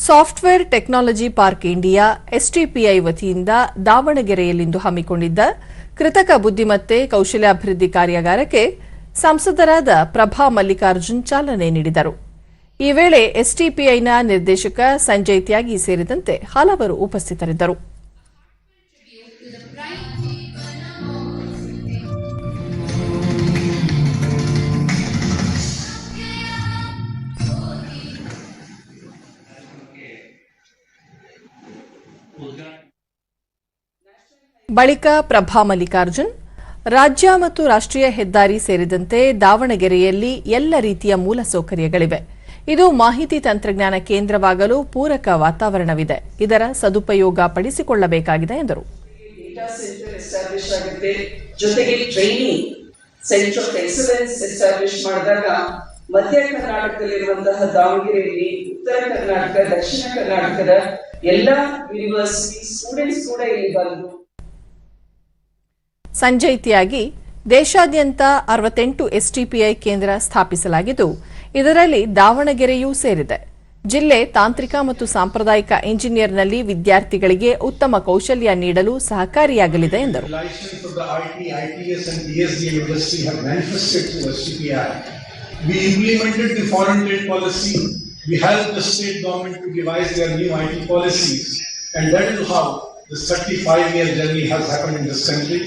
Software technology park India STPI ವತಿಯಿಂದ ದಾವಣಗೆರೆಯಲ್ಲಿಂದು ಹಮ್ಮಿಕೊಂಡಿದ್ದ ಕೃತಕ ಬುದ್ಧಿಮತ್ತೆ ಕೌಶಲ್ಯಾಭಿವೃದ್ಧಿ ಕಾರ್ಯಾಗಾರಕ್ಕೆ ಸಂಸದರಾದ ಪ್ರಭಾ ಮಲ್ಲಿಕಾರ್ಜುನ್ ಚಾಲನೆ ನೀಡಿದರು. ಈ ವೇಳೆ ಎಸ್ಟಿಪಿಐನ ನಿರ್ದೇಶಕ ಸಂಜಯ್ ತ್ಯಾಗಿ ಸೇರಿದಂತೆ ಹಲವರು ಉಪಸ್ಥಿತರಿದ್ದರು. ಬಳಿಕ ಪ್ರಭಾ ಮಲ್ಲಿಕಾರ್ಜುನ್ ರಾಜ್ಯ ಮತ್ತು ರಾಷ್ಟ್ರೀಯ ಹೆದ್ದಾರಿ ಸೇರಿದಂತೆ ದಾವಣಗೆರೆಯಲ್ಲಿ ಎಲ್ಲ ರೀತಿಯ ಮೂಲಸೌಕರ್ಯಗಳಿವೆ. ಇದು ಮಾಹಿತಿ ತಂತ್ರಜ್ಞಾನ ಕೇಂದ್ರವಾಗಲು ಪೂರಕ ವಾತಾವರಣವಿದೆ. ಇದರ ಸದುಪಯೋಗ ಪಡಿಸಿಕೊಳ್ಳಬೇಕಾಗಿದೆ ಎಂದರು. ಜೊತೆಗೆ training centre of excellence establish ಮಾಡಿದಾಗ ಮಧ್ಯ ಕರ್ನಾಟಕದಲ್ಲಿರುವಂತಹ ದಾವಣಗೆರೆಯಲ್ಲಿ ಉತ್ತರ ಕರ್ನಾಟಕ, ದಕ್ಷಿಣ ಕರ್ನಾಟಕದ ಎಲ್ಲ ಯೂನಿವರ್ಸಿಟಿ ಸ್ಟೂಡೆಂಟ್ಸ್ ಕೂಡ ಇಲ್ಲಿ ಬಂದು ಸಂಜಯ್ ತ್ಯಾಗಿ ದೇಶಾದ್ಯಂತ 68 ಎಸ್ಟಿಪಿಐ ಕೇಂದ್ರ ಸ್ಥಾಪಿಸಲಾಗಿದ್ದು, ಇದರಲ್ಲಿ ದಾವಣಗೆರೆಯೂ ಸೇರಿದೆ. ಜಿಲ್ಲೆ ತಾಂತ್ರಿಕ ಮತ್ತು ಸಾಂಪ್ರದಾಯಿಕ ಇಂಜಿನಿಯರ್ನಲ್ಲಿ ವಿದ್ಯಾರ್ಥಿಗಳಿಗೆ ಉತ್ತಮ ಕೌಶಲ್ಯ ನೀಡಲು ಸಹಕಾರಿಯಾಗಲಿದೆ ಎಂದರು. We implemented the foreign trade policy. We helped the state government to devise their new IT policies, and that is how the 35-year journey has happened in this country.